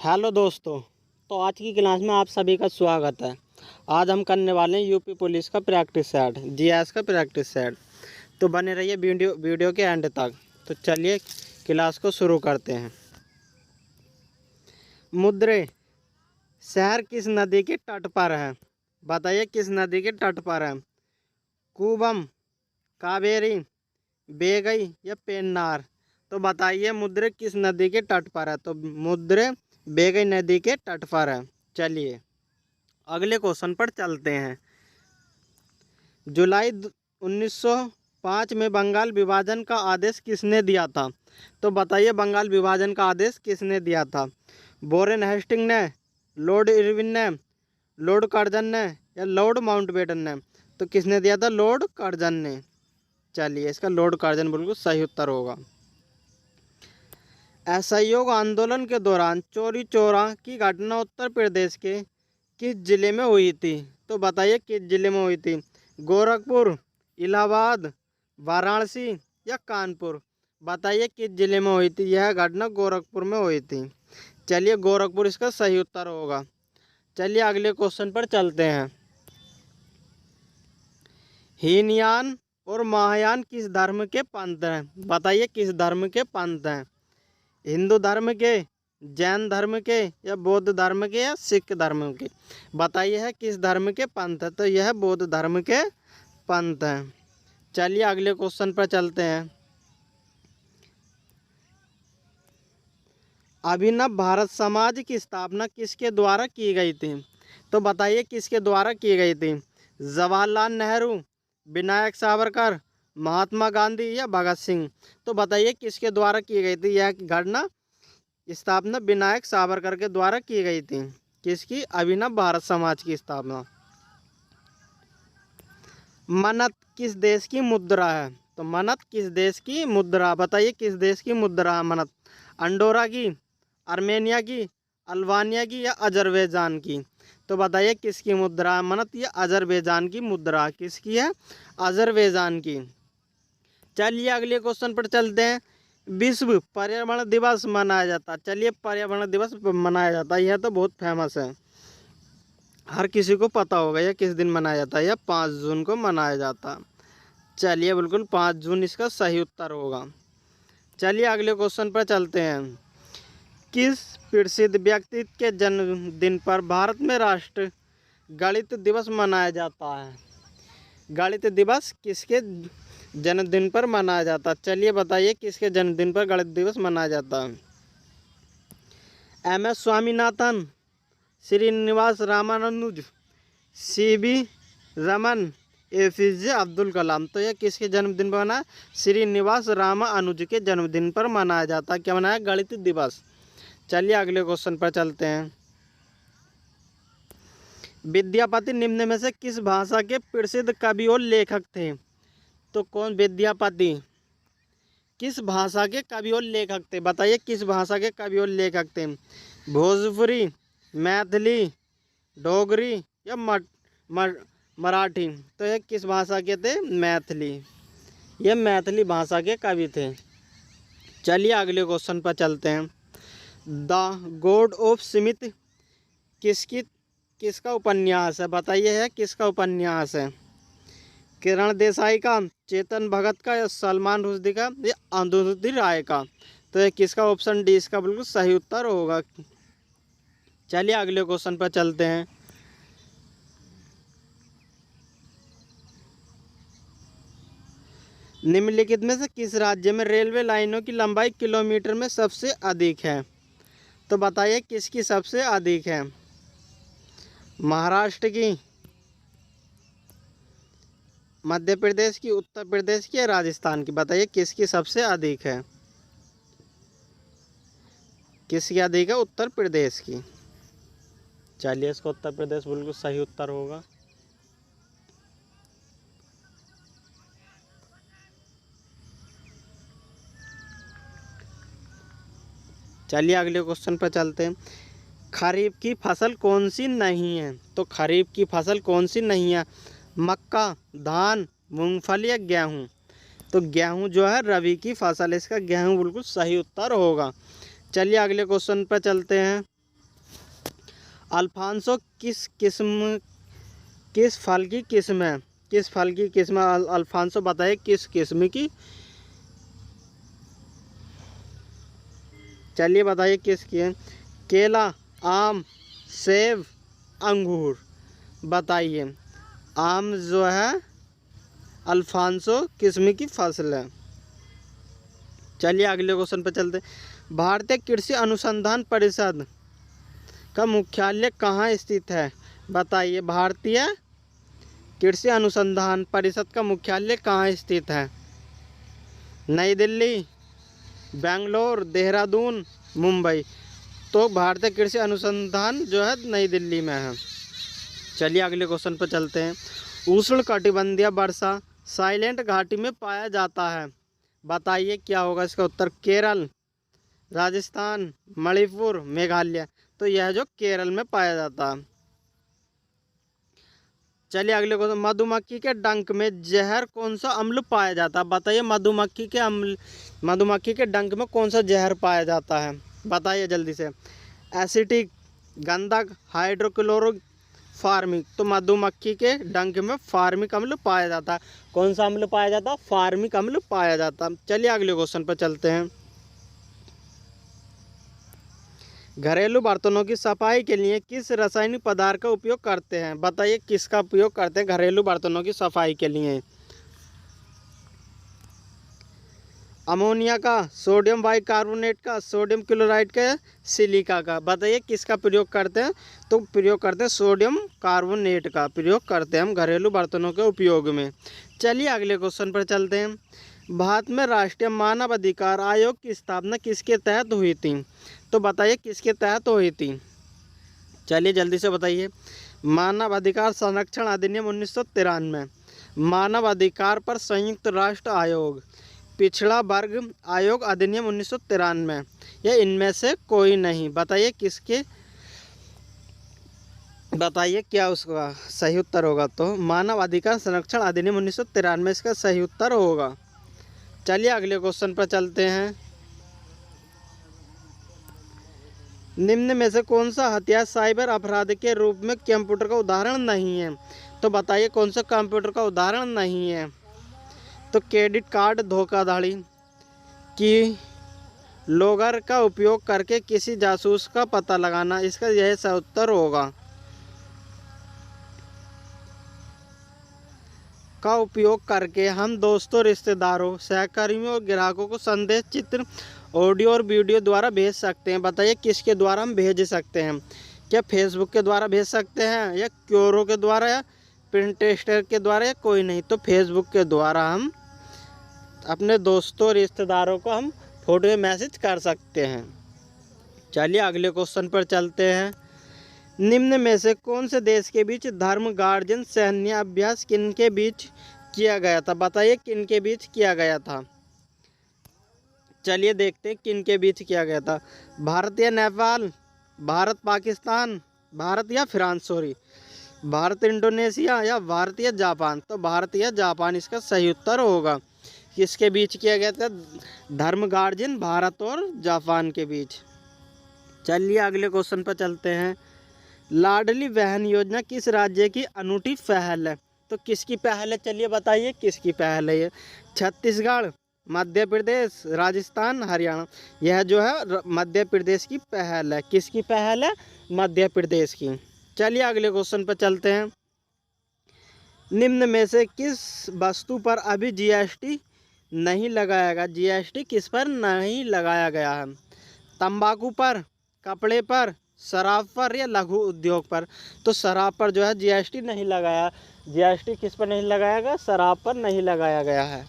Hello दोस्तों। तो आज की क्लास में आप सभी का स्वागत है। आज हम करने वाले हैं यूपी पुलिस का प्रैक्टिस सेट, जीएस का प्रैक्टिस सेट। तो बने रहिए वीडियो के एंड तक। तो चलिए क्लास को शुरू करते हैं। मुद्रे शहर किस नदी के तट पर है? बताइए किस नदी के तट पर है? कूबम, कावेरी, बेगई या पेन्नार? तो बताइए मुद्रे किस नदी के तट पर है? तो मुद्रे बेगई नदी के तट पर है। चलिए अगले क्वेश्चन पर चलते हैं। जुलाई 1905 में बंगाल विभाजन का आदेश किसने दिया था? तो बताइए बंगाल विभाजन का आदेश किसने दिया था? वॉरेन हेस्टिंग ने, लॉर्ड इरविन ने, लॉर्ड कर्जन ने या लॉर्ड माउंटबेटन ने? तो किसने दिया था? लॉर्ड कर्जन ने। चलिए इसका लॉर्ड कर्जन बिल्कुल सही उत्तर होगा। असहयोग आंदोलन के दौरान चौरी चौरा की घटना उत्तर प्रदेश के किस जिले में हुई थी? तो बताइए किस जिले में हुई थी? गोरखपुर, इलाहाबाद, वाराणसी या कानपुर? बताइए किस जिले में हुई थी? यह घटना गोरखपुर में हुई थी। चलिए गोरखपुर इसका सही उत्तर होगा। चलिए अगले क्वेश्चन पर चलते हैं। हीनयान और महायान किस धर्म के पंथ हैं? बताइए किस धर्म के पंथ हैं? हिंदू धर्म के, जैन धर्म के या बौद्ध धर्म के या सिख धर्म के? बताइए है किस धर्म के पंथ है? तो यह बौद्ध धर्म के पंथ हैं। चलिए अगले क्वेश्चन पर चलते हैं। अभिनव भारत समाज की स्थापना किसके द्वारा की गई थी? तो बताइए किसके द्वारा की गई थी? जवाहरलाल नेहरू, विनायक सावरकर, महात्मा गांधी या भगत सिंह? तो बताइए किसके द्वारा की गई थी? यह घटना स्थापना विनायक सावरकर के द्वारा की गई थी। किसकी? अभिनव भारत समाज की स्थापना। मन्नत किस देश की मुद्रा है? तो मन्नत किस देश की मुद्रा? बताइए किस देश की मुद्रा है मन्नत? अंडोरा की, आर्मेनिया की, अल्बानिया की या अजरबैजान की? तो बताइए किसकी मुद्रा है मन्नत? ये अजरबैजान की मुद्रा। किसकी है? अजरबैजान की। चलिए अगले क्वेश्चन पर चलते हैं। विश्व पर्यावरण दिवस मनाया जाता है। चलिए पर्यावरण दिवस मनाया जाता है, यह तो बहुत फेमस है, हर किसी को पता होगा यह किस दिन मनाया जाता है। यह 5 जून को मनाया जाता है। चलिए बिल्कुल 5 जून इसका सही उत्तर होगा। चलिए अगले क्वेश्चन पर चलते हैं। किस प्रसिद्ध व्यक्ति के जन्मदिन पर भारत में राष्ट्र गणित दिवस मनाया जाता है? गणित दिवस किसके जन्मदिन पर मनाया जाता है? चलिए बताइए किसके जन्मदिन पर गणित दिवस मनाया जाता है? M S Swaminathan, Srinivasa Ramanuja, C V Raman, A P J Abdul Kalam? तो यह किसके जन्मदिन पर मनाया? श्रीनिवास रामानुज के जन्मदिन पर मनाया जाता है। क्या मनाया? गणित दिवस। चलिए अगले क्वेश्चन पर चलते हैं। विद्यापति निम्न में से किस भाषा के प्रसिद्ध कवि और लेखक थे? तो कौन? विद्यापति किस भाषा के कवि और लेखक थे? बताइए किस भाषा के कवि और लेखक थे? भोजपुरी, मैथिली, डोगरी या मराठी? तो ये किस भाषा के थे? मैथिली। ये मैथिली भाषा के कवि थे। चलिए अगले क्वेश्चन पर चलते हैं। द गॉड ऑफ स्मिथ किसका उपन्यास है? बताइए है किसका उपन्यास है? किरण देसाई का, चेतन भगत का या सलमान रुश्दी का या अरुंधति राय का? तो ये किसका? ऑप्शन डी इसका बिल्कुल सही उत्तर होगा। चलिए अगले क्वेश्चन पर चलते हैं। निम्नलिखित में से किस राज्य में रेलवे लाइनों की लंबाई किलोमीटर में सबसे अधिक है? तो बताइए किसकी सबसे अधिक है? महाराष्ट्र की, मध्य प्रदेश की, उत्तर प्रदेश की या राजस्थान की? बताइए किसकी सबसे अधिक है? किसकी अधिक है? उत्तर प्रदेश की। चलिए इसका उत्तर प्रदेश बिल्कुल सही उत्तर होगा। चलिए अगले क्वेश्चन पर चलते हैं। खरीफ की फसल कौन सी नहीं है? तो खरीफ की फसल कौन सी नहीं है? मक्का, धान, मूंगफली या गेहूँ? तो गेहूँ जो है रबी की फसल है, इसका गेहूँ बिल्कुल सही उत्तर होगा। चलिए अगले क्वेश्चन पर चलते हैं। अल्फांसो किस फल की किस्म है? किस फल की किस्म है अल्फांसो? बताइए किस किस्म की। चलिए बताइए किसकी है? केला, आम, सेब, अंगूर। बताइए आम जो है अल्फांसो किस्म की फसल है। चलिए अगले क्वेश्चन पे चलते हैं। भारतीय कृषि अनुसंधान परिषद का मुख्यालय कहाँ स्थित है? बताइए भारतीय कृषि अनुसंधान परिषद का मुख्यालय कहाँ स्थित है? नई दिल्ली, बेंगलोर, देहरादून, मुंबई। तो भारतीय कृषि अनुसंधान जो है नई दिल्ली में है। चलिए अगले क्वेश्चन पर चलते हैं। उष्णकटिबंधीय वर्षा साइलेंट घाटी में पाया जाता है। बताइए क्या होगा इसका उत्तर? केरल, राजस्थान, मणिपुर, मेघालय। तो यह जो केरल में पाया जाता है। चलिए अगले क्वेश्चन। मधुमक्खी के डंक में जहर कौन सा अम्ल पाया जाता है? बताइए मधुमक्खी के डंक में कौन सा जहर पाया जाता है? बताइए जल्दी से। एसिटिक, गंधक, हाइड्रोक्लोरिक, फार्मिक। तो मधुमक्खी के डंक में फार्मिक अम्ल पाया जाता है। कौन सा अम्ल पाया जाता है? फार्मिक अम्ल पाया जाता है। चलिए अगले क्वेश्चन पर चलते हैं। घरेलू बर्तनों की सफाई के लिए किस रासायनिक पदार्थ का उपयोग करते हैं? बताइए किसका उपयोग करते हैं घरेलू बर्तनों की सफाई के लिए? अमोनिया का, सोडियम बाइकार्बोनेट का, सोडियम क्लोराइड का, सिलिका का। बताइए किसका प्रयोग करते हैं? तो प्रयोग करते हैं सोडियम कार्बोनेट का प्रयोग करते हैं हम घरेलू बर्तनों के उपयोग में। चलिए अगले क्वेश्चन पर चलते हैं। भारत में राष्ट्रीय मानव अधिकार आयोग की स्थापना किसके तहत हुई थी? तो बताइए किसके तहत हुई थी? चलिए जल्दी से बताइए। मानव अधिकार संरक्षण अधिनियम 1993, मानव अधिकार पर संयुक्त राष्ट्र आयोग, पिछड़ा वर्ग आयोग अधिनियम 1993, या इनमें से कोई नहीं। बताइए किसके? बताइए क्या उसका सही उत्तर होगा? तो मानव अधिकार संरक्षण अधिनियम 1993 इसका सही उत्तर होगा। चलिए अगले क्वेश्चन पर चलते हैं। निम्न में से कौन सा हथियार साइबर अपराध के रूप में कंप्यूटर का उदाहरण नहीं है? तो बताइए कौन सा कंप्यूटर का उदाहरण नहीं है? तो क्रेडिट कार्ड धोखाधड़ी, की लॉगर का उपयोग करके किसी जासूस का पता लगाना। इसका यह सही उत्तर होगा। का उपयोग करके हम दोस्तों, रिश्तेदारों, सहकर्मियों और ग्राहकों को संदेश, चित्र, ऑडियो और वीडियो द्वारा भेज सकते हैं। बताइए किसके द्वारा हम भेज सकते हैं? क्या फेसबुक के द्वारा भेज सकते हैं, या क्योरो के द्वारा, या पिंटरेस्टर के द्वारा, या कोई नहीं? तो फेसबुक के द्वारा हम अपने दोस्तों, रिश्तेदारों को हम फोटो में मैसेज कर सकते हैं। चलिए अगले क्वेश्चन पर चलते हैं। निम्न में से कौन से देश के बीच धर्म गार्जियन सैन्य अभ्यास किन के बीच किया गया था? बताइए किन के बीच किया गया था? चलिए देखते हैं किन के बीच किया गया था। भारत या नेपाल, भारत पाकिस्तान, भारत या फ्रांस, सॉरी, भारत इंडोनेशिया, या भारत या जापान। तो भारत या जापान इसका सही उत्तर होगा। किसके बीच किया गया था? धर्म गार्जियन भारत और जापान के बीच। चलिए अगले क्वेश्चन पर चलते हैं। लाडली बहन योजना किस राज्य की अनूठी पहल है? तो किसकी पहल है? चलिए बताइए किसकी पहल है ये? छत्तीसगढ़, मध्य प्रदेश, राजस्थान, हरियाणा। यह जो है मध्य प्रदेश की पहल है। किसकी पहल है? मध्य प्रदेश की। चलिए अगले क्वेश्चन पर चलते हैं। निम्न में से किस वस्तु पर अभी जीएसटी नहीं लगाया गया? जीएसटी किस पर नहीं लगाया गया है? तंबाकू पर, कपड़े पर, शराब पर, या लघु उद्योग पर? तो शराब पर जो है जीएसटी नहीं लगाया। जीएसटी किस पर नहीं लगाया गया? शराब पर नहीं लगाया गया है।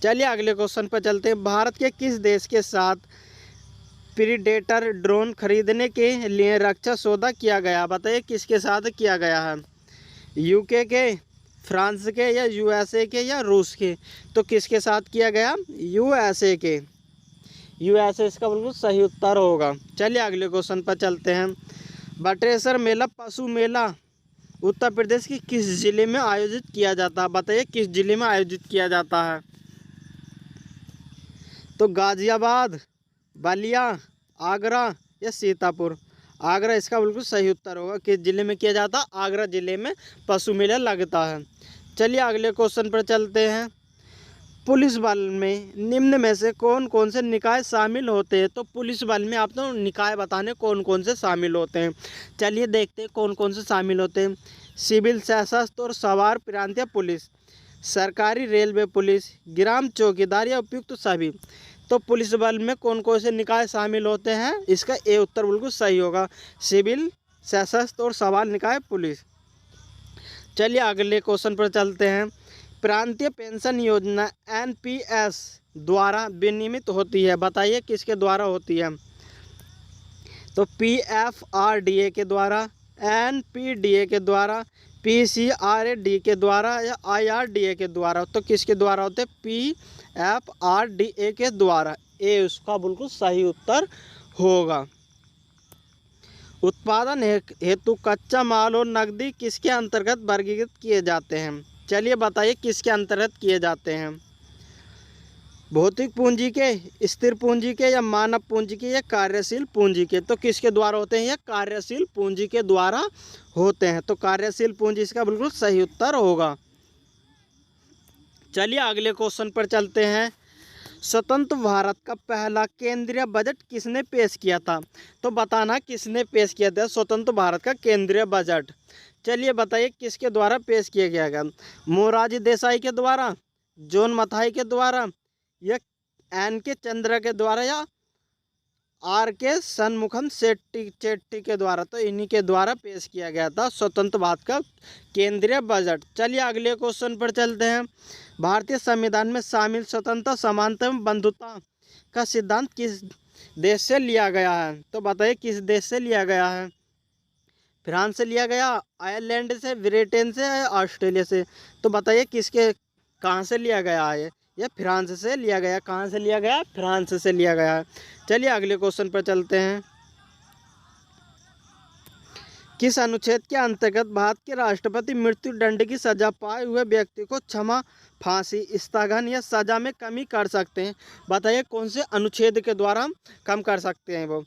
चलिए अगले क्वेश्चन पर चलते हैं। भारत के किस देश के साथ प्रीडेटर ड्रोन खरीदने के लिए रक्षा सौदा किया गया? बताइए किसके साथ किया गया है? यूके के, फ्रांस के, या यूएसए के, या रूस के? तो किसके साथ किया गया? यूएसए के। यूएसए इसका बिल्कुल सही उत्तर होगा। चलिए अगले क्वेश्चन पर चलते हैं। बटेश्वर मेला पशु मेला उत्तर प्रदेश के किस जिले में आयोजित किया जाता है? बताइए किस जिले में आयोजित किया जाता है? तो गाजियाबाद, बलिया, आगरा, या सीतापुर? आगरा इसका बिल्कुल सही उत्तर होगा। किस जिले में किया जाता है? आगरा जिले में पशु मेला लगता है। चलिए अगले क्वेश्चन पर चलते हैं। पुलिस बल में निम्न में से कौन कौन से निकाय शामिल होते हैं? तो पुलिस बल में आप तो निकाय बताने कौन कौन से शामिल होते हैं। चलिए देखते हैं कौन कौन से शामिल होते हैं। सिविल, सशस्त्र और सवार प्रांतीय पुलिस, सरकारी रेलवे पुलिस, ग्राम चौकीदार या उपयुक्त सभी। तो पुलिस बल में कौन कौन से निकाय शामिल होते हैं? इसका ए उत्तर बिल्कुल सही होगा, सिविल, सशस्त्र और सवार निकाय पुलिस। चलिए अगले क्वेश्चन पर चलते हैं। प्रांतीय पेंशन योजना एनपीएस द्वारा विनियमित होती है, बताइए किसके द्वारा होती है? तो पीएफआरडीए के द्वारा, एनपीडीए के द्वारा, पीसीआरडी के द्वारा या आईआरडीए के द्वारा। तो किसके द्वारा होते हैं? पीएफआरडीए के द्वारा। ए उसका बिल्कुल सही उत्तर होगा। उत्पादन हेतु कच्चा माल और नकदी किसके अंतर्गत वर्गीकृत किए जाते हैं? चलिए बताइए किसके अंतर्गत किए जाते हैं? भौतिक पूंजी के, स्थिर पूंजी के, या मानव पूंजी के, या कार्यशील पूंजी के। तो किसके द्वारा होते हैं? ये कार्यशील पूंजी के द्वारा होते हैं। तो कार्यशील पूंजी इसका बिल्कुल सही उत्तर होगा। चलिए अगले क्वेश्चन पर चलते हैं। स्वतंत्र भारत का पहला केंद्रीय बजट किसने पेश किया था? तो बताना किसने पेश किया था स्वतंत्र भारत का केंद्रीय बजट। चलिए बताइए किसके द्वारा पेश किया गया? मोरारजी देसाई के द्वारा, जॉन मथाई के द्वारा, या एन के चंद्र के द्वारा, या आर के षणमुखम चेट्टी के द्वारा। तो इन्हीं के द्वारा पेश किया गया था स्वतंत्र भारत का केंद्रीय बजट। चलिए अगले क्वेश्चन पर चलते हैं। भारतीय संविधान में शामिल स्वतंत्रता, समानता एवं बंधुता का सिद्धांत किस देश से लिया गया है? तो बताइए किस देश से लिया गया है? फ्रांस से लिया गया, आयरलैंड से, ब्रिटेन से, ऑस्ट्रेलिया से। तो बताइए किसके कहाँ से लिया गया है? यह फ्रांस से लिया गया। कहाँ से लिया गया? फ्रांस से लिया गया है। चलिए अगले क्वेश्चन पर चलते हैं। किस अनुच्छेद के अंतर्गत भारत के राष्ट्रपति मृत्यु दंड की सजा पाए हुए व्यक्ति को क्षमा, फांसी, स्थगन या सजा में कमी कर सकते हैं? बताइए कौन से अनुच्छेद के द्वारा हम कम कर सकते हैं वो?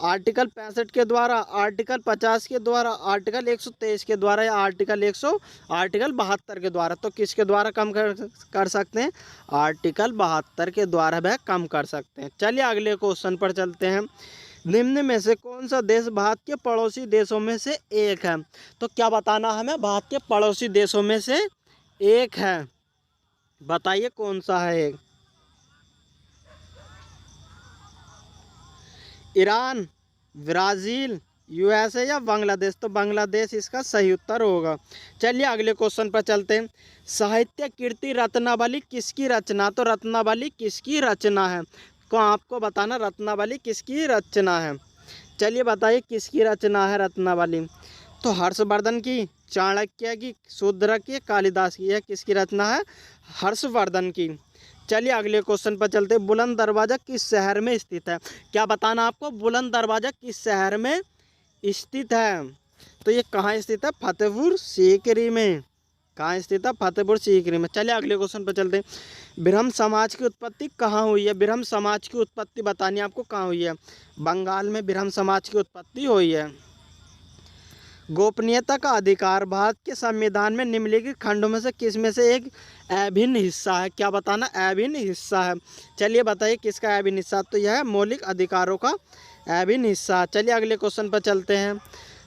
आर्टिकल 65 के द्वारा, आर्टिकल 50 के द्वारा, आर्टिकल 123 के द्वारा, या आर्टिकल 72 के द्वारा। तो किसके द्वारा कम कर सकते हैं? आर्टिकल 72 के द्वारा वह कम कर सकते हैं। चलिए अगले क्वेश्चन पर चलते हैं। निम्न में से कौन सा देश भारत के पड़ोसी देशों में से एक है? तो क्या बताना हमें? भारत के पड़ोसी देशों में से एक है। बताइए कौन सा है? ईरान, ब्राज़ील, यूएसए या बांग्लादेश। तो बांग्लादेश इसका सही उत्तर होगा। चलिए अगले क्वेश्चन पर चलते हैं। साहित्य कीर्ति रत्नावली किसकी रचना? तो रत्नावली किसकी रचना है? को आपको बताना रत्नावली किसकी रचना है। चलिए बताइए किसकी रचना है रत्नावली? तो हर्षवर्धन की, चाणक्य की, शूद्रक की, कालिदास की। यह किसकी रचना है? हर्षवर्धन की। चलिए अगले क्वेश्चन पर चलते हैं। बुलंद दरवाज़ा किस शहर में स्थित है? क्या बताना आपको? बुलंद दरवाज़ा किस शहर में स्थित है? तो ये कहाँ स्थित है? फतेहपुर सीकरी में। कहाँ स्थित है? फतेहपुर सीकरी में। चलिए अगले क्वेश्चन पर चलते हैं। ब्रह्म समाज की उत्पत्ति कहाँ हुई है? ब्रह्म समाज की उत्पत्ति बतानी आपको कहाँ हुई है? बंगाल में ब्रह्म समाज की उत्पत्ति हुई है। गोपनीयता का अधिकार भारत के संविधान में निम्नलिखित खंडों में से किस में से एक अभिन्न हिस्सा है? क्या बताना? अभिन्न हिस्सा है। चलिए बताइए किसका अभिन्न हिस्सा? तो यह है मौलिक अधिकारों का अभिन्न हिस्सा। चलिए अगले क्वेश्चन पर चलते हैं।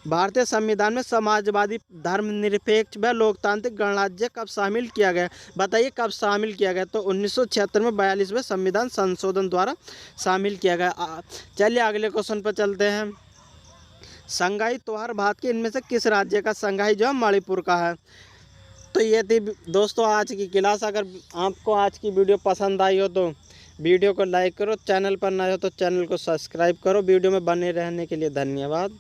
भारतीय संविधान में समाजवादी, धर्मनिरपेक्ष व लोकतांत्रिक गणराज्य कब शामिल किया गया? बताइए कब शामिल किया गया? तो 1976 में 42वें संविधान संशोधन द्वारा शामिल किया गया। चलिए अगले क्वेश्चन पर चलते हैं। संगाई त्योहार भारत के इनमें से किस राज्य का? संगाई जो है मणिपुर का है। तो ये थी दोस्तों आज की क्लास। अगर आपको आज की वीडियो पसंद आई हो तो वीडियो को लाइक करो, चैनल पर नए हो तो चैनल को सब्सक्राइब करो। वीडियो में बने रहने के लिए धन्यवाद।